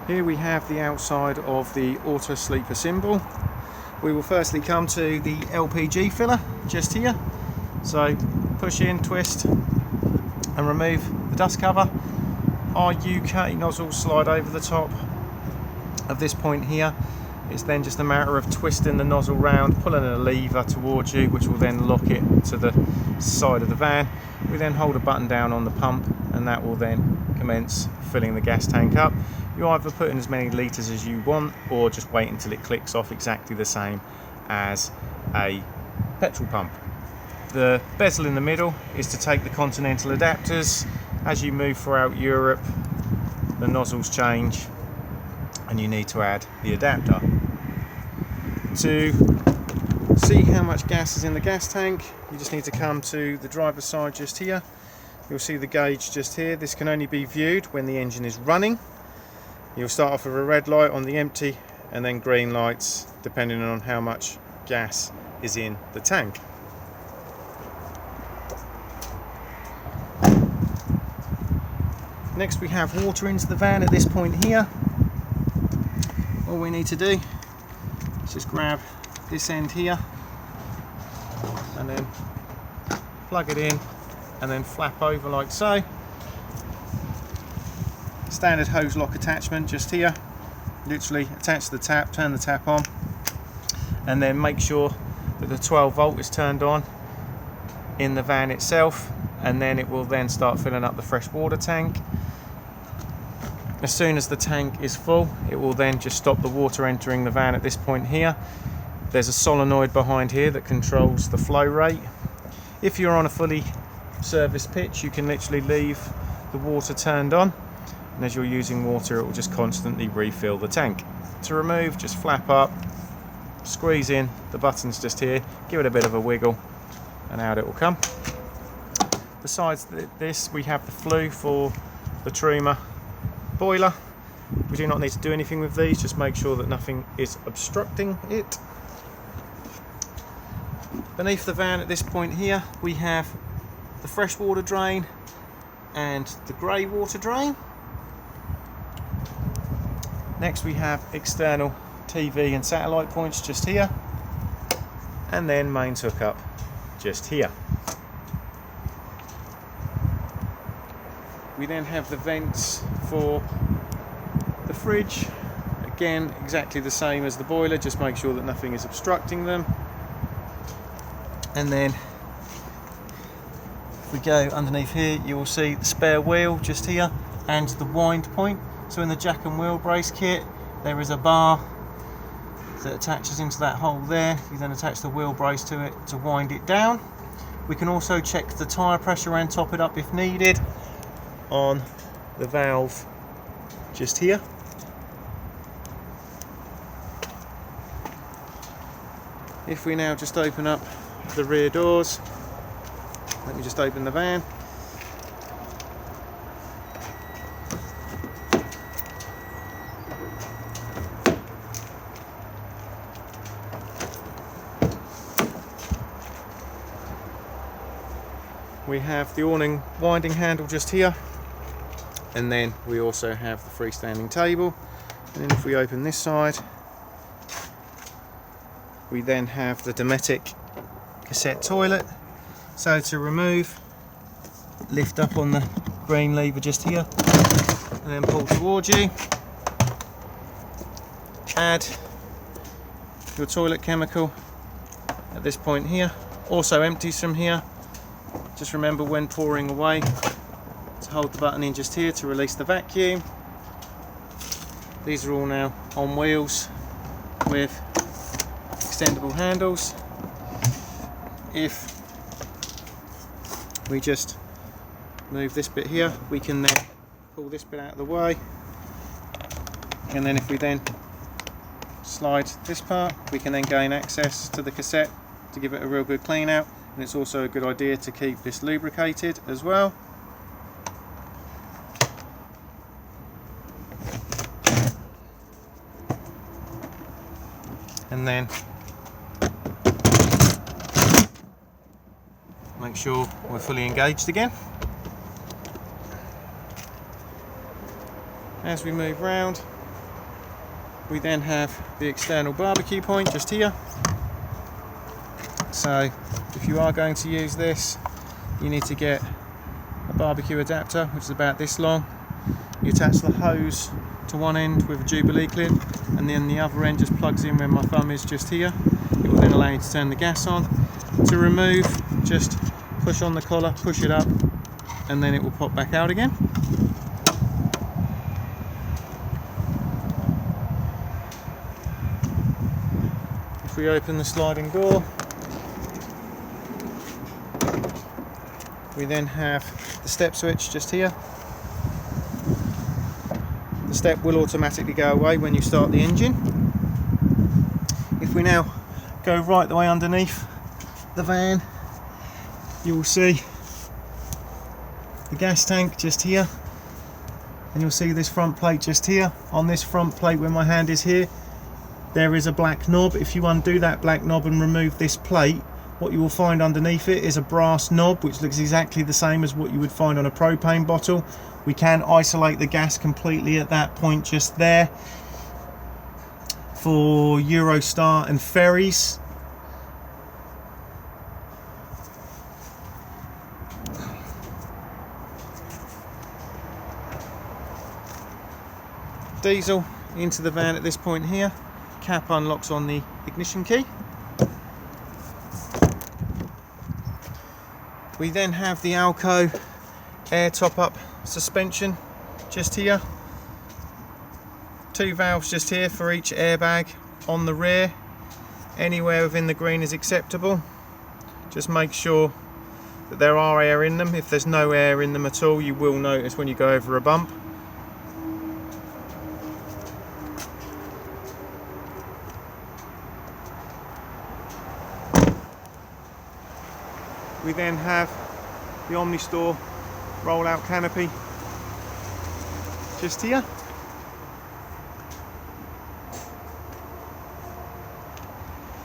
Here we have the outside of the auto sleeper symbol. We will firstly come to the LPG filler just here. So push in, twist and remove the dust cover. Our UK nozzles slide over the top of this point here. It's then just a matter of twisting the nozzle round, pulling a lever towards you, which will then lock it to the side of the van. We then hold a button down on the pump and that will then commence filling the gas tank up. You either put in as many litres as you want or just wait until it clicks off exactly the same as a petrol pump. The bezel in the middle is to take the continental adapters. As you move throughout Europe, the nozzles change and you need to add the adapter. To see how much gas is in the gas tank, you just need to come to the driver's side just here. You'll see the gauge just here. This can only be viewed when the engine is running. You'll start off with a red light on the empty and then green lights depending on how much gas is in the tank. Next we have water into the van at this point here. All we need to do is just grab this end here and then plug it in and then flap over like so. Standard hose lock attachment just here. Literally attach to the tap, turn the tap on and then make sure that the 12 volt is turned on in the van itself, and then it will then start filling up the fresh water tank. As soon as the tank is full, it will then just stop the water entering the van at this point here. There's a solenoid behind here that controls the flow rate. If you're on a fully serviced pitch, you can literally leave the water turned on, and as you're using water, it will just constantly refill the tank. To remove, just flap up, squeeze in, the button's just here, give it a bit of a wiggle, and out it will come. Besides this, we have the flue for the Truma boiler. We do not need to do anything with these, just make sure that nothing is obstructing it. Beneath the van at this point here, we have the freshwater drain and the grey water drain. Next we have external TV and satellite points just here, and then mains hookup just here. We then have the vents for the fridge, again exactly the same as the boiler, just make sure that nothing is obstructing them. And then if we go underneath here, you will see the spare wheel just here and the wind point. So in the jack and wheel brace kit, there is a bar that attaches into that hole there. You then attach the wheel brace to it to wind it down. We can also check the tyre pressure and top it up if needed on the valve just here. If we now just open up the rear doors, let me just open the van. We have the awning winding handle just here, and then we also have the freestanding table. And then if we open this side, we then have the Dometic cassette toilet. So to remove, lift up on the green lever just here and then pull towards you. Add your toilet chemical at this point here. Also empties from here. Just remember when pouring away to hold the button in just here to release the vacuum. These are all now on wheels with extendable handles. If we just move this bit here, we can then pull this bit out of the way, and then if we then slide this part, we can then gain access to the cassette to give it a real good clean out. And it's also a good idea to keep this lubricated as well. And then make sure we're fully engaged again. As we move round, We then have the external barbecue point just here. So if you are going to use this, you need to get a barbecue adapter, which is about this long. You attach the hose to one end with a Jubilee clip, and then the other end just plugs in where my thumb is just here. It will then allow you to turn the gas on. To remove, just push on the collar, push it up, and then it will pop back out again. If we open the sliding door, we then have the step switch just here. The step will automatically go away when you start the engine. If we now go right the way underneath the van, you will see the gas tank just here, and you'll see this front plate just here. On this front plate where my hand is here, there is a black knob. If you undo that black knob and remove this plate, what you will find underneath it is a brass knob which looks exactly the same as what you would find on a propane bottle. We can isolate the gas completely at that point just there. For Eurostar and ferries, diesel into the van at this point here. Cap unlocks on the ignition key. We then have the Alco air top-up suspension just here. 2 valves just here for each airbag on the rear. Anywhere within the green is acceptable. Just make sure that there are air in them. If there's no air in them at all, you will notice when you go over a bump. We then have the OmniStore roll-out canopy just here.